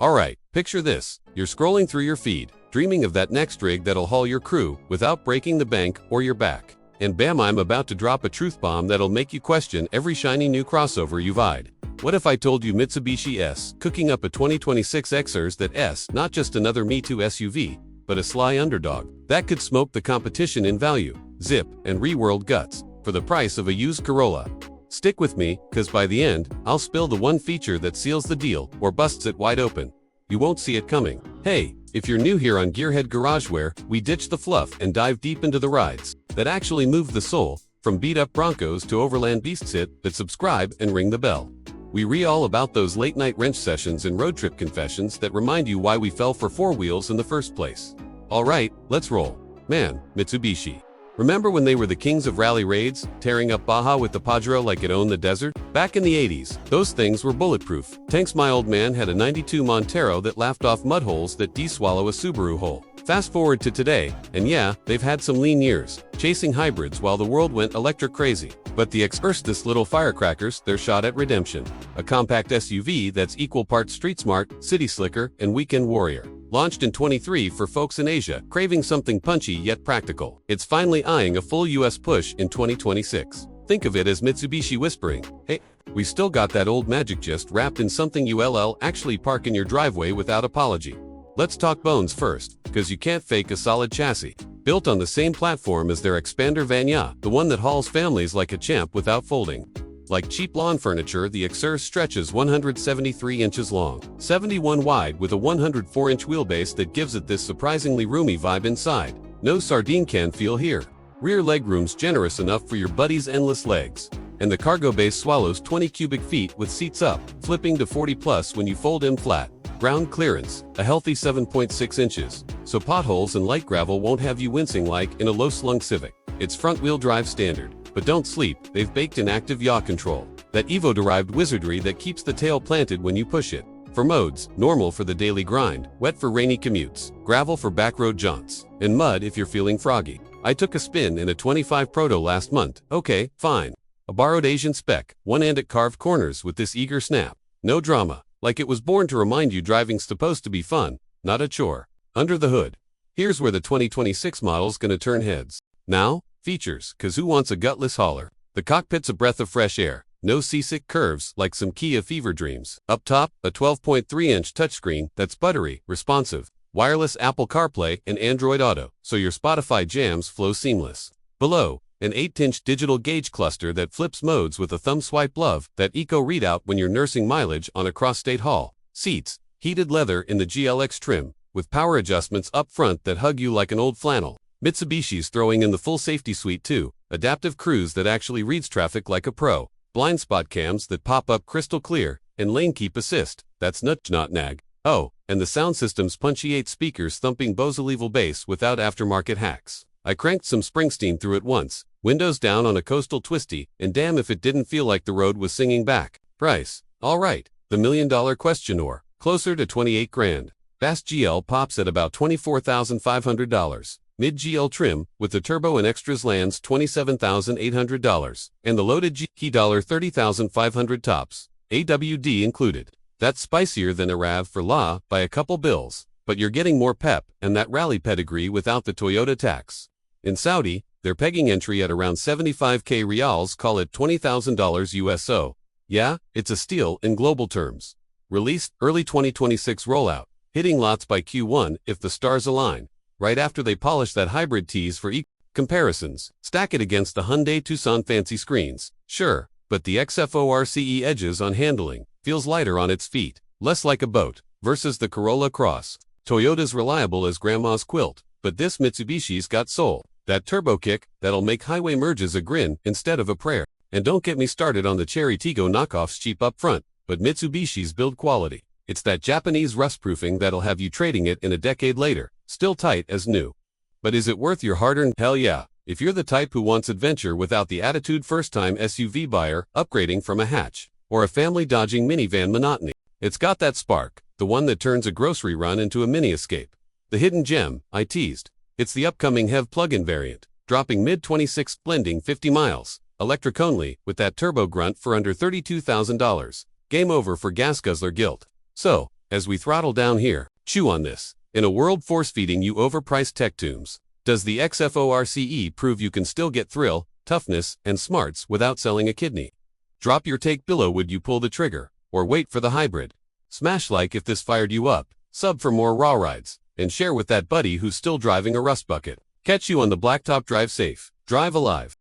Alright, picture this. You're scrolling through your feed, dreaming of that next rig that'll haul your crew without breaking the bank or your back. And bam, I'm about to drop a truth bomb that'll make you question every shiny new crossover you've eyed. What if I told you Mitsubishi S cooking up a 2026 Xers that S not just another Me Too SUV, but a sly underdog that could smoke the competition in value, zip, and reworld guts for the price of a used Corolla? Stick with me, cause by the end, I'll spill the one feature that seals the deal or busts it wide open. You won't see it coming. Hey, if you're new here on Gearhead Garageware, we ditch the fluff and dive deep into the rides that actually move the soul, from beat-up Broncos to overland beasts. Hit that subscribe and ring the bell. We read all about those late-night wrench sessions and road trip confessions that remind you why we fell for four wheels in the first place. Alright, let's roll. Man, Mitsubishi. Remember when they were the kings of rally raids, tearing up Baja with the Pajero like it owned the desert? Back in the 80s, those things were bulletproof. Tanks. My old man had a 92 Montero that laughed off mud holes that de-swallow a Subaru hole. Fast forward to today, and yeah, they've had some lean years, chasing hybrids while the world went electric crazy. But the this little firecrackers, their shot at redemption. A compact SUV that's equal parts street smart, city slicker, and weekend warrior. Launched in 23 for folks in Asia, craving something punchy yet practical. It's finally eyeing a full US push in 2026. Think of it as Mitsubishi whispering, hey, we still got that old magic gist wrapped in something you'll actually park in your driveway without apology. Let's talk bones first, cause you can't fake a solid chassis. Built on the same platform as their expander Vanya, the one that hauls families like a champ without folding. Like cheap lawn furniture, the Xers stretches 173 inches long, 71 wide with a 104-inch wheelbase that gives it this surprisingly roomy vibe inside. No sardine can feel here. Rear legroom's generous enough for your buddy's endless legs. And the cargo base swallows 20 cubic feet with seats up, flipping to 40 plus when you fold in flat. Ground clearance, a healthy 7.6 inches, so potholes and light gravel won't have you wincing like in a low-slung Civic. It's front-wheel drive standard. But don't sleep, they've baked in active yaw control. That Evo-derived wizardry that keeps the tail planted when you push it. For modes, normal for the daily grind, wet for rainy commutes, gravel for backroad jaunts, and mud if you're feeling froggy. I took a spin in a 25 Proto last month. Okay, fine. A borrowed Asian spec, one-end at carved corners with this eager snap. No drama. Like it was born to remind you driving's supposed to be fun, not a chore. Under the hood. Here's where the 2026 model's gonna turn heads. Now, features, cause who wants a gutless hauler? The cockpit's a breath of fresh air, no seasick curves like some Kia fever dreams. Up top, a 12.3-inch touchscreen that's buttery, responsive, wireless Apple CarPlay and Android Auto, so your Spotify jams flow seamless. Below, an 8-inch digital gauge cluster that flips modes with a thumb swipe. Love that eco readout when you're nursing mileage on a cross-state haul. Seats, heated leather in the GLX trim, with power adjustments up front that hug you like an old flannel. Mitsubishi's throwing in the full safety suite too, adaptive cruise that actually reads traffic like a pro, blind spot cams that pop up crystal clear, and lane keep assist, that's not nag. Oh, and the sound system's punchy 8 speakers thumping Bose level bass without aftermarket hacks. I cranked some Springsteen through it once, windows down on a coastal twisty, and damn if it didn't feel like the road was singing back. Price? Alright, the $1 million question, or closer to 28 grand. Fast GL pops at about $24,500. Mid-GL trim, with the turbo and extras lands $27,800, and the loaded G $30,500 tops, AWD included. That's spicier than a RAV for La by a couple bills, but you're getting more pep and that rally pedigree without the Toyota tax. In Saudi, they're pegging entry at around 75k rials, call it $20,000 USO. Yeah, it's a steal in global terms. Released early 2026 rollout, hitting lots by Q1 if the stars align. Right after they polish that hybrid tease for comparisons, stack it against the Hyundai Tucson fancy screens. Sure, but the XFORCE edges on handling, feels lighter on its feet, less like a boat, versus the Corolla Cross. Toyota's reliable as grandma's quilt, but this Mitsubishi's got soul. That turbo kick, that'll make highway merges a grin instead of a prayer. And don't get me started on the Cherry Tiggo knockoffs cheap up front, but Mitsubishi's build quality. It's that Japanese rust-proofing that'll have you trading it in a decade later, still tight as new. But is it worth your hard-earned? Hell yeah. If you're the type who wants adventure without the attitude first-time SUV buyer upgrading from a hatch, or a family-dodging minivan monotony, it's got that spark, the one that turns a grocery run into a mini-escape. The hidden gem, I teased. It's the upcoming HEV plug-in variant, dropping mid-26, blending 50 miles, electric only, with that turbo grunt for under $32,000. Game over for gas guzzler guilt. So, As we throttle down here, chew on this. In a world force-feeding you overpriced tech tunes, does the XFORCE prove you can still get thrill, toughness, and smarts without selling a kidney? Drop your take below. Would you pull the trigger, or wait for the hybrid? Smash like if this fired you up, sub for more raw rides, and share with that buddy who's still driving a rust bucket. Catch you on the blacktop. Drive safe, drive alive.